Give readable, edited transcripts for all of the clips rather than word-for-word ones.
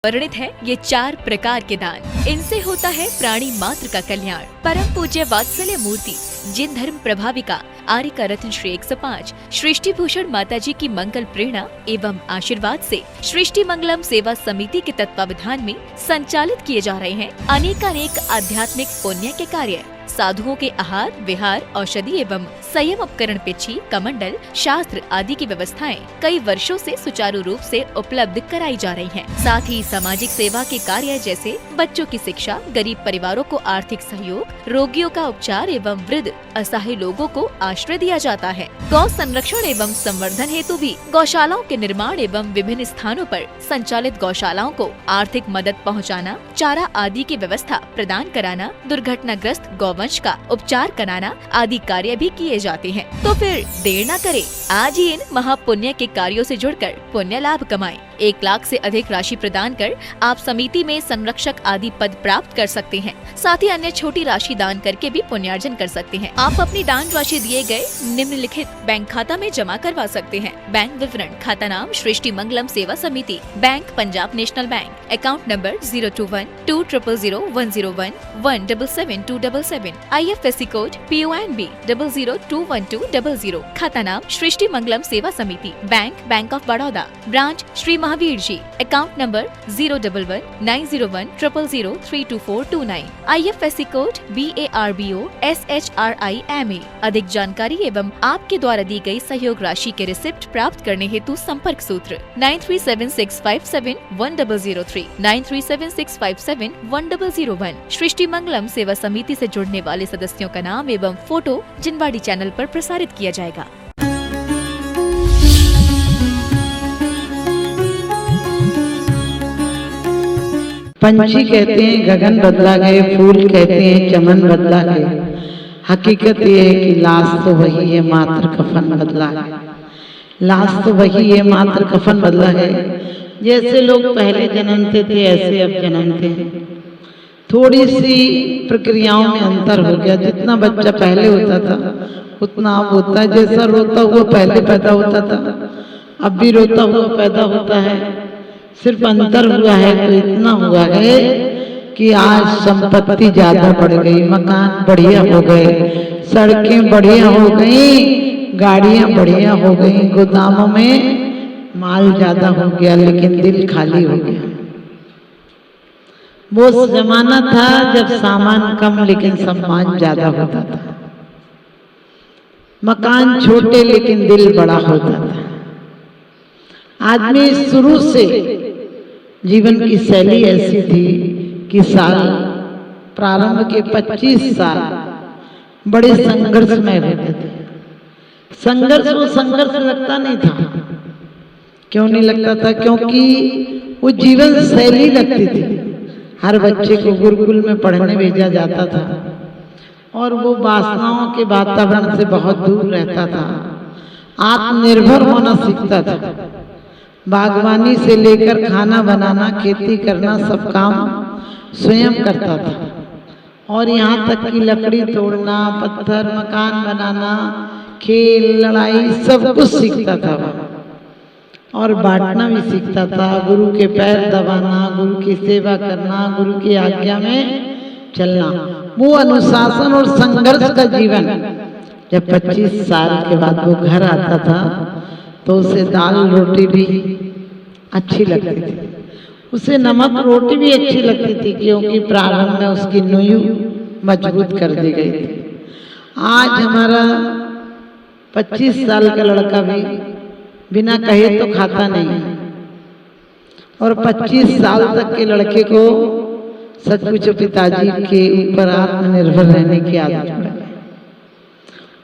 वर्णित है ये 4 प्रकार के दान। इनसे होता है प्राणी मात्र का कल्याण। परम पूज्य वात्सल्य मूर्ति जिन धर्म प्रभाविका आर्य का रत्न श्री 105 सृष्टि भूषण माता जी की मंगल प्रेरणा एवं आशीर्वाद से सृष्टि मंगलम सेवा समिति के तत्वावधान में संचालित किए जा रहे हैं अनेकानेक आध्यात्मिक पुण्य के कार्य। साधुओं के आहार विहार औषधि एवं संयम उपकरण पिछी कमंडल शास्त्र आदि की व्यवस्थाएं कई वर्षों से सुचारू रूप से उपलब्ध कराई जा रही हैं। साथ ही सामाजिक सेवा के कार्य जैसे बच्चों की शिक्षा, गरीब परिवारों को आर्थिक सहयोग, रोगियों का उपचार एवं वृद्ध असहाय लोगों को आश्रय दिया जाता है। गौ संरक्षण एवं संवर्धन हेतु भी गौशालाओं के निर्माण एवं विभिन्न स्थानों पर संचालित गौशालाओं को आर्थिक मदद पहुँचाना, चारा आदि की व्यवस्था प्रदान कराना, दुर्घटनाग्रस्त गौवंश का उपचार कराना आदि कार्य भी किए जाते हैं। तो फिर देर न करें, आज ही इन महापुण्य के कार्यों से जुड़कर पुण्य लाभ कमाएं। 1 लाख से अधिक राशि प्रदान कर आप समिति में संरक्षक आदि पद प्राप्त कर सकते हैं। साथ ही अन्य छोटी राशि दान करके भी पुण्यार्जन कर सकते हैं। आप अपनी दान राशि दिए गए निम्नलिखित बैंक खाता में जमा करवा सकते हैं। बैंक विवरण: खाता नाम Srishti Mangalam Seva Samiti, bank Punjab National Bank, account number 021-200101777277, IFSC code PONB 0021200। खाता नाम Srishti Mangalam Seva Samiti, Bank of Baroda, branch Shri Mahavir ji, account number 0119010032429, IFSC code BARBO SHRIMA। अधिक जानकारी एवं आपके द्वारा दी गई सहयोग राशि के रिसिप्ट प्राप्त करने हेतु संपर्क सूत्र 9376571003, 9376571001। सृष्टि मंगलम सेवा समिति से जुड़ने वाले सदस्यों का नाम एवं फोटो जिनवाड़ी चैनल पर प्रसारित किया जाएगा। पंछी कहते हैं गगन बदला गए, फूल कहते हैं चमन बदला गए। हकीकत ये है कि लाश तो वही है, मात्र कफन बदला है। लाश तो वही है, मात्र कफन बदला है। जैसे लोग पहले जन्मते थे ऐसे अब जन्मते हैं। थोड़ी सी प्रक्रियाओं में अंतर हो गया। जितना बच्चा पहले होता था उतना अब होता है। जैसा रोता हुआ पहले पैदा होता था अब भी रोता हुआ पैदा होता है। सिर्फ अंतर हुआ है तो इतना हुआ है कि आज संपत्ति ज्यादा बढ़ गई, मकान बढ़िया हो गए, सड़कें बढ़िया हो गई, गाड़ियां बढ़िया हो गई, गोदामों में माल ज्यादा हो गया, लेकिन दिल खाली हो गया। वो जमाना था जब सामान कम लेकिन सम्मान ज्यादा होता था, मकान छोटे लेकिन दिल बड़ा होता था। आदमी शुरू से जीवन की शैली ऐसी थी कि साल प्रारंभ के 25 साल बड़े संघर्षमय होते थे। वो संघर्ष लगता नहीं था। क्यों नहीं लगता था? क्योंकि वो जीवन शैली लगती थी। हर बच्चे को गुरुकुल में पढ़ने भेजा जाता था और वो वासनाओं के वातावरण से बहुत दूर रहता था। आत्मनिर्भर होना सीखता था। बागवानी से लेकर खाना बनाना, खेती करना, सब काम स्वयं करता था। और यहाँ तक कि लकड़ी तोड़ना, पत्थर मकान बनाना, खेल लड़ाई सब कुछ सीखता था। और बांटना भी सीखता था। गुरु के पैर दबाना, गुरु की सेवा करना, गुरु की आज्ञा में चलना, वो अनुशासन और संघर्ष का जीवन। जब 25 साल के बाद वो घर आता था तो उसे दाल रोटी भी अच्छी लगती थी, उसे नमक रोटी भी अच्छी लगती थी, क्योंकि प्रारंभ में उसकी नींव मजबूत कर दी गई थी। आज हमारा 25 साल का लड़का भी बिना कहे तो खाता नहीं है। और 25 साल तक के लड़के को सचमुच पिताजी के ऊपर आत्मनिर्भर रहने की आदत पड़ गई।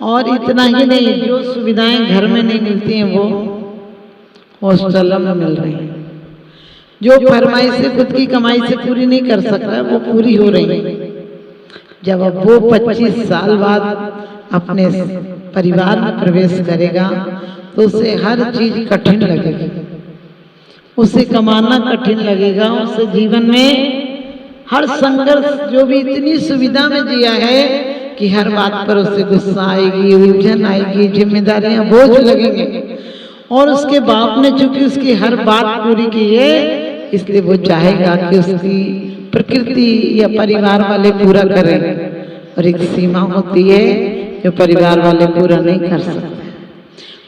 और इतना ही नहीं, जो सुविधाएं घर में नहीं मिलती हैं वो हॉस्टल में मिल रही हैं। जो फरमाइशें खुद की कमाई से पूरी नहीं कर सकता है वो पूरी हो रही है। जब अब वो 25 साल बाद अपने परिवार में प्रवेश करेगा तो उसे हर चीज कठिन लगेगी, उसे कमाना कठिन लगेगा, उसे जीवन में हर संघर्ष, जो भी इतनी सुविधा में जिया है कि हर बात पर उसे गुस्सा आएगी, उलझन आएगी, जिम्मेदारियां बोझ लगेंगे। और उसके बाप ने चूंकि उसकी हर बात पूरी की है इसलिए वो चाहेगा कि उसकी प्रकृति या परिवार वाले पूरा करें, और एक सीमा होती है जो परिवार वाले पूरा नहीं कर सकते।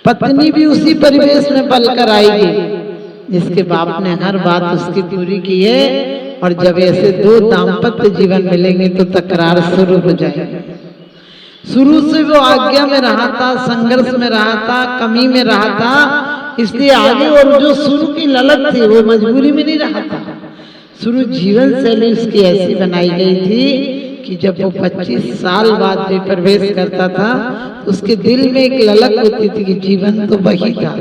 पत्नी भी उसी परिवेश में पलकर आएगी जिसके बाप ने हर बात उसकी पूरी की है, और जब ऐसे दो दाम्पत्य जीवन मिलेंगे तो तकरार शुरू हो जाएगी। शुरू से वो आज्ञा में रहा था, संघर्ष में रहा था, कमी में रहा था, इसलिए आगे और जो शुरू की ललक थी वो मजबूरी में नहीं रहा था। शुरू जीवन शैली उसकी ऐसी बनाई गई थी कि जब वो 25 साल बाद भी प्रवेश करता था उसके दिल में एक ललक होती थी कि जीवन तो वही था,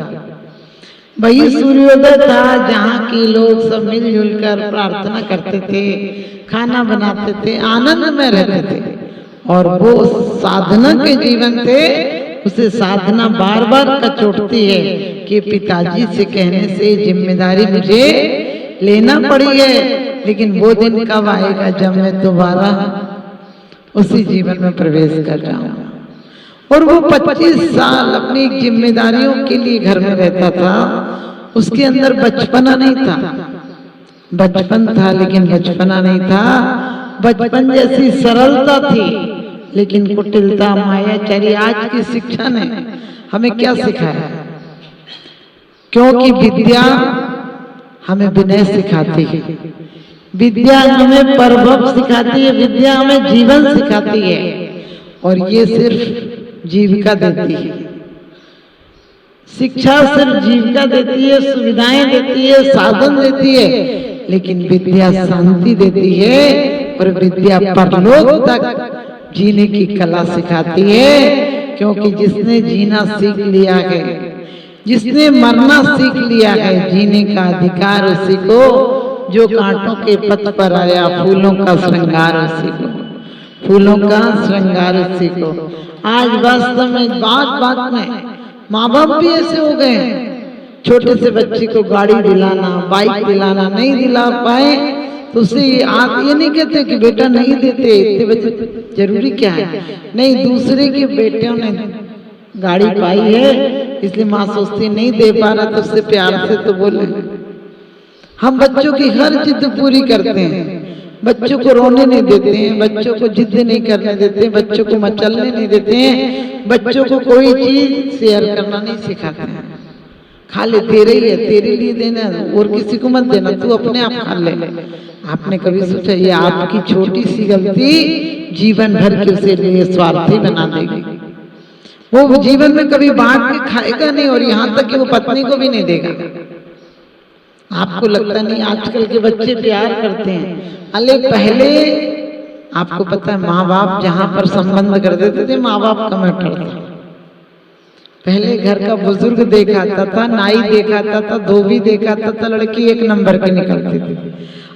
वही सूर्योदय था जहाँ के लोग सब मिलजुल कर प्रार्थना करते थे, खाना बनाते थे, आनंद में रहते थे। और वो साधना के जीवन थे, उसे साधना बार बार कचोटती है कि पिताजी से कहने से जिम्मेदारी मुझे लेना पड़ी है, लेकिन वो दिन कब आएगा जब मैं दोबारा उसी जीवन में प्रवेश कर जाऊंगा। और वो 25 साल अपनी जिम्मेदारियों के लिए घर में रहता था, उसके अंदर बचपना नहीं था। बचपन था लेकिन बचपना नहीं था, बचपन जैसी सरलता थी लेकिन कुटिलता, मायाचारी। आज की शिक्षा ने हमें क्या सिखाया? क्योंकि विद्या हमें विनय सिखाती है, विद्या हमें परभव सिखाती है, विद्या हमें जीवन सिखाती है, और ये सिर्फ जीविका देती है। शिक्षा सिर्फ जीविका देती है, सुविधाएं देती है, साधन देती है, लेकिन विद्या शांति देती है, और विद्या परलोक तक जीने की कला सिखाती है। क्योंकि जिसने जीना सीख लिया है, जिसने मरना सीख लिया है, जीने का अधिकार उसी को, जो कांटों के पथ पर आया, फूलों का श्रृंगार उसी को, फूलों का श्रृंगार उसी को। आज वास्तव में बात बात में माँ बाप भी ऐसे हो गए हैं, छोटे से बच्चे को गाड़ी दिलाना, बाइक दिलाना नहीं दिला पाए तो उसे आप ये नहीं कहते कि बेटा नहीं देते, इतने बच्चे जरूरी क्या है, नहीं, दूसरे के बेटियों ने गाड़ी पाई है इसलिए माँ सोचती नहीं दे पा रहा तो उससे प्यार से तो बोले। हम बच्चों की हर जिद पूरी करते हैं, बच्चों को रोने नहीं देते हैं, बच्चों को जिद नहीं करने देते हैं, बच्चों को मचलने नहीं देते हैं, बच्चों को कोई चीज शेयर करना नहीं सिखाते हैं। खा ले, तेरे ही है, तेरे लिए देना, और किसी को मत देना, तू अपने आप खा ले। आपने कभी सोचा ये आपकी छोटी सी गलती जीवन भर के उसे लिए स्वार्थी बना देगी? वो जीवन में कभी बांट के खाएगा नहीं, और यहाँ तक कि वो पत्नी को भी नहीं देगा। आपको लगता नहीं आजकल के बच्चे प्यार करते हैं, अरे पहले आपको पता है माँ बाप जहाँ पर संबंध कर देते थे, माँ बाप का मैटर था। पहले घर का बुजुर्ग देखा आता था, नाई देखा आता था, धोबी देखा आता था, लड़की 1 नंबर की निकलती थी।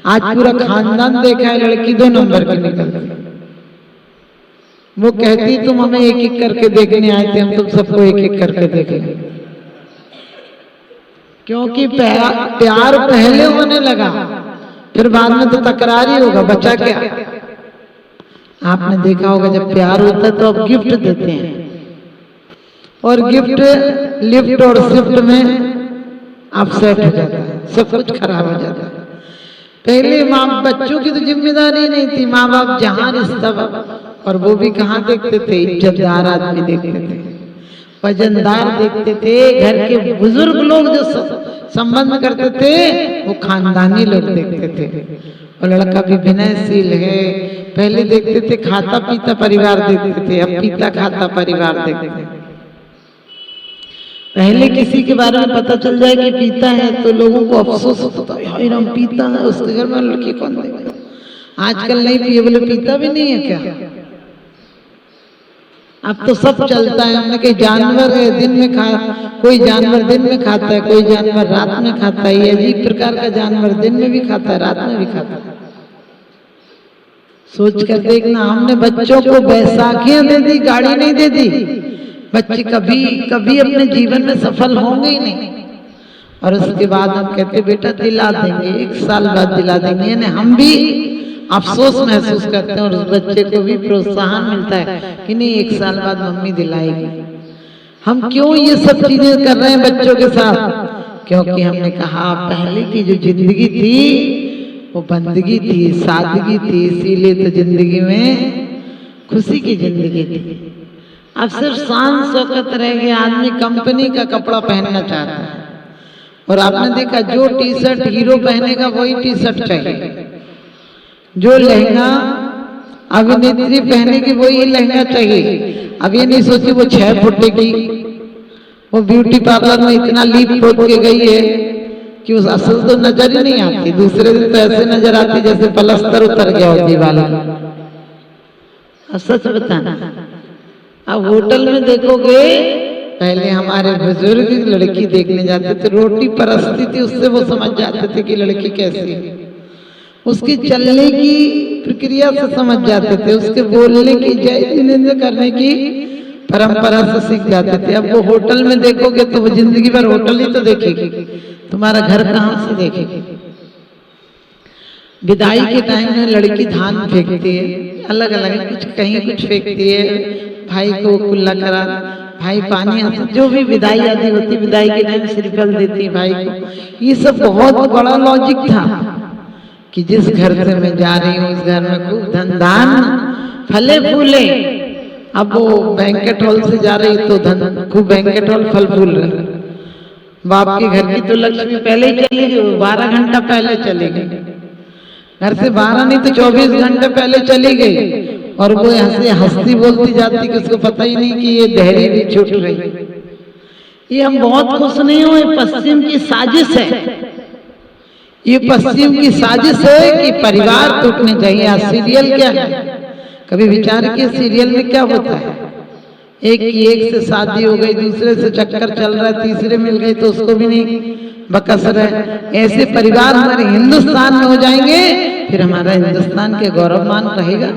आज पूरा खानदान देखा है, लड़की 2 नंबर की निकलती। वो कहती तुम हमें एक एक करके देखने आए थे, हम तुम सबको एक एक करके देख लें। क्योंकि प्यार पहले होने लगा, फिर बाद में तो तकरार ही होगा, बचा क्या? आपने देखा होगा जब प्यार होता है तो अब गिफ्ट देते हैं, और गिफ्ट लिफ्ट और शिफ्ट में अपसेट हो जाता है, सब कुछ खराब हो जाता है। पहले माँ बच्चों की तो जिम्मेदारी नहीं थी, माँ बाप जहाँ रिश्ता, और वो भी कहाँ देखते थे? इज्जतदार आदमी देखते थे, वजनदार देखते थे, घर के बुजुर्ग लोग जो संबंध करते थे वो खानदानी लोग देखते थे। और लड़का भी विनयशील है, पहले देखते थे खाता पीता परिवार देखते थे, अब पीता खाता परिवार देखते थे। पहले किसी के बारे में पता चल जाए कि पीता है तो लोगों को अफसोस होता था, हाय राम पीता है, उसके घर में लड़की कौन देगा? आजकल नहीं पिए बोले पीता भी नहीं है क्या? अब तो सब चलता है। हमने कहीं जानवर है दिन में कोई जानवर दिन में खाता है, कोई जानवर रात में खाता है। ये अजीब प्रकार का जानवर दिन में भी खाता है, रात में भी खाता है। सोच कर देखना, हमने बच्चों को बैसाखियां दे दी, गाड़ी नहीं दे दी। बच्चे कभी कभी अपने जीवन में सफल होंगे ही नहीं, और उसके बाद हम कहते बेटा दिला देंगे, 1 साल बाद दिला देंगे। यानी हम भी अफसोस महसूस करते हैं और उस बच्चे को भी प्रोत्साहन मिलता है कि नहीं 1 साल बाद मम्मी दिलाएगी। हम क्यों ये सब चीजें कर रहे हैं बच्चों के साथ? क्योंकि हमने कहा पहले की जो जिंदगी थी वो बंदगी थी, सादगी थी, इसीलिए तो जिंदगी में खुशी की जिंदगी थी। अब सिर्फ शान शौकत रह गया, आदमी कंपनी का कपड़ा पहनना चाहता है। और आपने देखा जो टी शर्ट हीरो पहनेगा वही टी शर्ट चाहिए, जो लहंगा अभिनेत्री पहनेगी वही लहंगा चाहिए। अब ये नहीं सोची वो 6 फुट की, वो ब्यूटी पार्लर में इतना लीप खोद के गई है कि उस असल तो नजर ही नहीं आती, दूसरे दिन तो ऐसे नजर आती जैसे पलस्तर उतर गया हो दीवार। सच बताना, अब होटल में देखोगे, पहले हमारे बुजुर्ग लड़की देखने जाते थे, रोटी परसती थी उससे वो समझ जाते थे कि लड़की कैसी है, उसकी चलने की प्रक्रिया से समझ जाते थे, उसके बोलने की, जय जिनेंद्र करने की परंपरा से सीख जाते थे। अब वो होटल में देखोगे तो वो जिंदगी भर होटल ही तो देखेगी, तुम्हारा घर कहाँ से देखेगी। विदाई के टाइम में लड़की धान फेंकती है, अलग अलग, कुछ कहीं कुछ फेंकती है, भाई को कुल्ला करा, भाई पानी आता, जो भी विदाई आदि होती, विदाई के टाइम श्रीफल देती भाई को। ये सब बहुत बड़ा लॉजिक था कि जिस घर से मैं जा रही हूँ उस घर में खूब धन धान फले फूले। अब वो बैंकेट हॉल से जा रही तो धन खूब बैंकेट हॉल फल फूल रहे। बाप के घर की तो लक्ष्मी पहले ही चली गई, 12 घंटा पहले चली गई, घर से 12 नहीं तो 24 घंटे पहले चली गई। और वो यहाँ से हंसती बोलती जाती कि उसको पता ही नहीं कि ये देहरी भी छूट रही। ये हम बहुत खुश नहीं हुए, पश्चिम की साजिश है, ये पश्चिम की साजिश है कि परिवार टूटने चाहिए। सीरियल क्या है, कभी विचार किए सीरियल में क्या होता है? एक की एक से शादी हो गई, दूसरे से चक्कर चल रहा है, तीसरे मिल गई तो उसको भी नहीं बकस रहे। ऐसे परिवार हमारे हिंदुस्तान में हो जाएंगे, फिर हमारा हिंदुस्तान के गौरवमान रहेगा।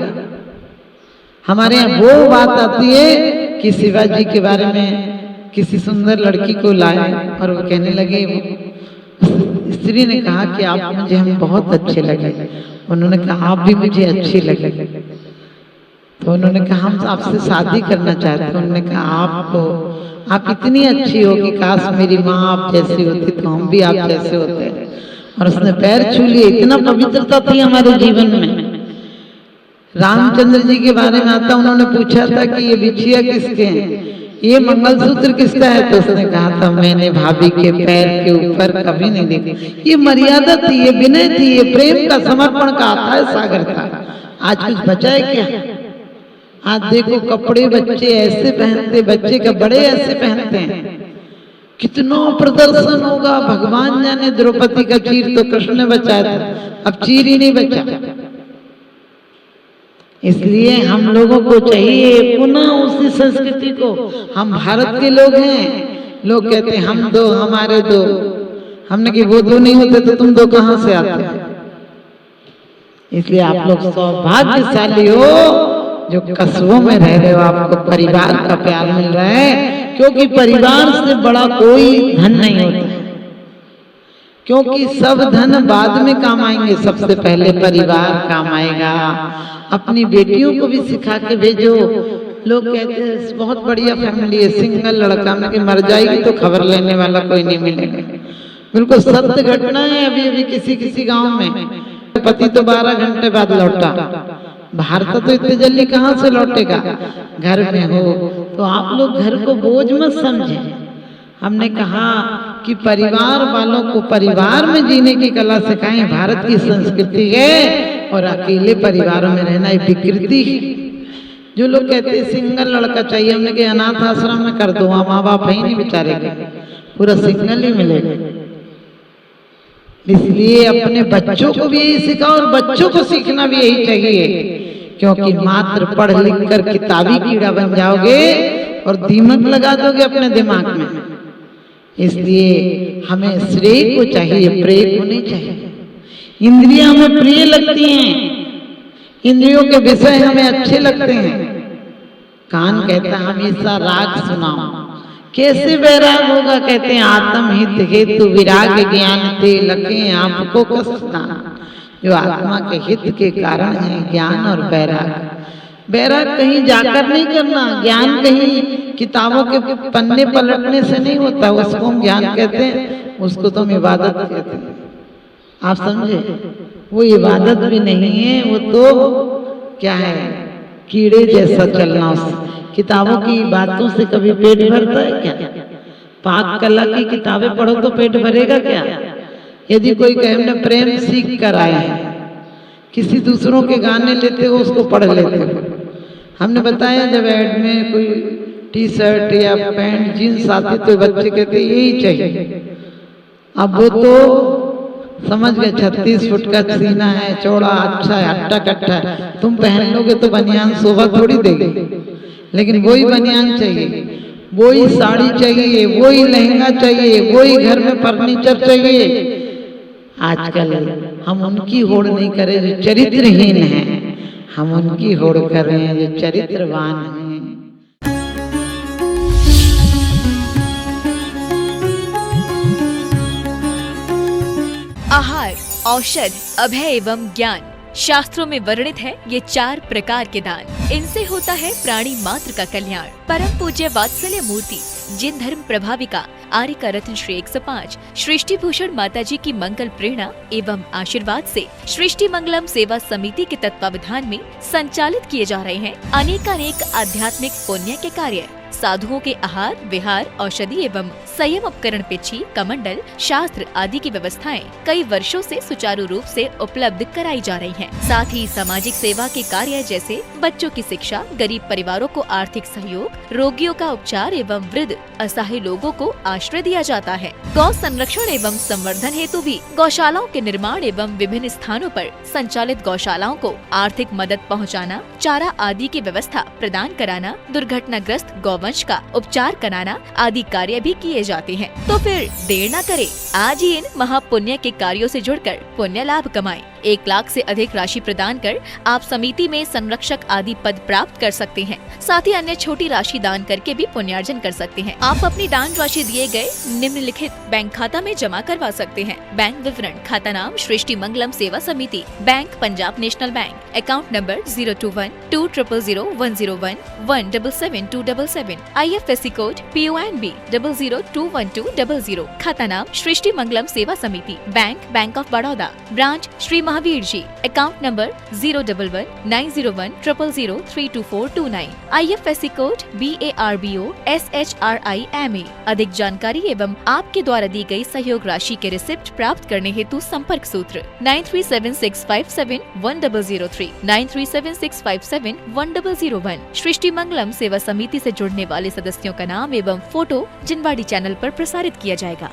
हमारे यहाँ वो बात आती है कि शिवाजी के बारे में किसी सुंदर लड़की को लाए और वो कहने लगे, स्त्री ने कहा कि आप मुझे हम बहुत अच्छे लगे। उन्होंने कहा आप भी मुझे अच्छी लगे। तो उन्होंने कहा हम आपसे शादी करना चाहते हैं। उन्होंने कहा आप इतनी अच्छी हो कि काश मेरी माँ आप जैसी होती तो हम भी आप जैसे होते। और उसने पैर छू लिए, इतना पवित्रता थी हमारे जीवन में। रामचंद्र जी के बारे में आता, उन्होंने पूछा था कि ये बिछिया किसके हैं, ये मंगलसूत्र किसका है? तो उसने कहा था मैंने भाभी के पैर के ऊपर कभी नहीं देखा। ये मर्यादा थी, ये विनय थी, ये प्रेम का समर्पण का अथाह सागर था। आज कुछ बचा है क्या? आज देखो कपड़े बच्चे ऐसे पहनते, बच्चे का बड़े ऐसे पहनते हैं, कितना प्रदर्शन होगा। भगवान जाने द्रौपदी का चीर तो कृष्ण ने बचाया था, अब चीर ही नहीं बचा। इसलिए हम लोगों को चाहिए पुनः उसी संस्कृति को। हम भारत के लोग हैं, लोग कहते हैं हम दो हमारे दो, हमने कि वो दो नहीं होते तो तुम दो कहां से आते? इसलिए आप लोग सौभाग्यशाली हो जो कस्बों में रह रहे हो, आपको परिवार का प्यार मिल रहा है, क्योंकि परिवार से बड़ा कोई धन नहीं होता है। क्योंकि सब धन बाद में काम आएंगे, सबसे पहले परिवार काम आएगा। अपनी बेटियों को भी सिखा के भेजो। लोग कहते हैं बहुत बढ़िया फैमिली है, सिंगल लड़का, में कि मर जाएगी तो खबर लेने वाला कोई नहीं मिलेगा। बिल्कुल सत्य घटना है। अभी अभी किसी गांव में पति तो 12 घंटे बाद लौटा। भारत तो इतने जल्दी कहाँ से लौटेगा? घर में हो तो आप लोग घर को बोझ मत समझें। हमने कहा कि परिवार वालों को परिवार में जीने की कला सिखाएं, भारत की संस्कृति है। और अकेले परिवारों में रहना एक विकृति। जो लोग कहते हैं सिंगल लड़का चाहिए, हमने कहा अनाथ आश्रम में कर दो, वहां माँ बाप है ही नहीं बेचारे के, पूरा सिंगल ही मिलेगा। इसलिए अपने बच्चों को भी यही सिखाओ और बच्चों को सीखना भी यही चाहिए, क्योंकि मात्र पढ़ लिख कर किताबी कीड़ा बन जाओगे और दीमक लगा दोगे अपने दिमाग में। इसलिए हमें श्रेय को चाहिए, प्रेय को नहीं चाहिए। इंद्रियां हमें प्रिय लगती हैं, इंद्रियों के विषय हमें अच्छे लगते हैं। कान कहता है हमेशा राग सुनाओ। कैसे वैराग होगा? कहते हैं आत्म हित हेतु विराग ज्ञान थे लखे आपको कसना। जो आत्मा के हित के कारण है ज्ञान और वैराग। वैराग कहीं जाकर नहीं करना, ज्ञान कहीं किताबों के पन्ने पलटने से नहीं होता, उसको हम ज्ञान कहते हैं। उसको तो हम इबादत कहते हैं। आप समझे? वो इबादत भी नहीं है, वो तो क्या है, कीड़े जैसा चलना। उस किताबों की बातों से कभी पेट भरता है क्या? पाक कला की किताबें पढ़ो तो पेट भरेगा क्या? यदि कोई कहे हमने प्रेम सीख कर आए हैं, किसी दूसरों के गाने लेते हो उसको पढ़ लेते हो। हमने बताया जब ऐड में कोई टी शर्ट या पैंट जीन्स आती तो बच्चे कहते यही चाहिए। अब वो तो समझ गए 36 फुट का सीना है, चौड़ा अच्छा है, हट्टा कट्टा है, तुम पहन लोगे तो बनियान शोभा थोड़ी देगी। लेकिन वही बनियान चाहिए, वही साड़ी चाहिए, वही लहंगा चाहिए, वही घर में फर्नीचर चाहिए। आजकल हम उनकी होड़ नहीं करें जो चरित्रहीन हैं, हम उनकी होड़ कर रहे हैं जो चरित्रवान हैं। आहार, औषध, अभय एवं ज्ञान शास्त्रों में वर्णित है ये 4 प्रकार के दान। इनसे होता है प्राणी मात्र का कल्याण। परम पूज्य वात्सल्य मूर्ति जिन धर्म प्रभाविका आर्य रत्न श्री 105 सृष्टि भूषण माता जी की मंगल प्रेरणा एवं आशीर्वाद से सृष्टि मंगलम सेवा समिति के तत्वावधान में संचालित किए जा रहे हैं अनेकानेक आध्यात्मिक पुण्य के कार्य। साधुओं के आहार, विहार, औषधि एवं संयम उपकरण, पिछी, कमंडल, शास्त्र आदि की व्यवस्थाएं कई वर्षों से सुचारू रूप से उपलब्ध कराई जा रही हैं। साथ ही सामाजिक सेवा के कार्य जैसे बच्चों की शिक्षा, गरीब परिवारों को आर्थिक सहयोग, रोगियों का उपचार एवं वृद्ध असहाय लोगों को आश्रय दिया जाता है। गौ संरक्षण एवं संवर्धन हेतु भी गौशालाओं के निर्माण एवं विभिन्न स्थानों पर संचालित गौशालाओं को आर्थिक मदद पहुँचाना, चारा आदि की व्यवस्था प्रदान कराना, दुर्घटनाग्रस्त गौवंश का उपचार कराना आदि कार्य भी किए जाते हैं। तो फिर देर न करें, आज ही इन महापुण्य के कार्यों से जुड़कर पुण्य लाभ कमाएं। 1 लाख से अधिक राशि प्रदान कर आप समिति में संरक्षक आदि पद प्राप्त कर सकते हैं। साथ ही अन्य छोटी राशि दान करके भी पुण्यार्जन कर सकते हैं। आप अपनी दान राशि दिए गए निम्नलिखित बैंक खाता में जमा करवा सकते हैं। बैंक विवरण: खाता नाम Srishti Mangalam Seva Samiti, bank Punjab National Bank, account number 021-2001-177-277, IFSC code PONB 0021200। खाता नाम Srishti Mangalam Seva Samiti, Bank of Baroda, branch Shri Mahavir ji, account number 011-901-000-32429, IFSC code BARBO SHRIMA। अधिक जानकारी एवं आपके द्वारा दी गई सहयोग राशि के रिसिप्ट प्राप्त करने हेतु संपर्क सूत्र 9376571003, 9376571001। सृष्टि मंगलम सेवा समिति से जुड़ने वाले सदस्यों का नाम एवं फोटो जिनवाड़ी चैनल पर प्रसारित किया जाएगा।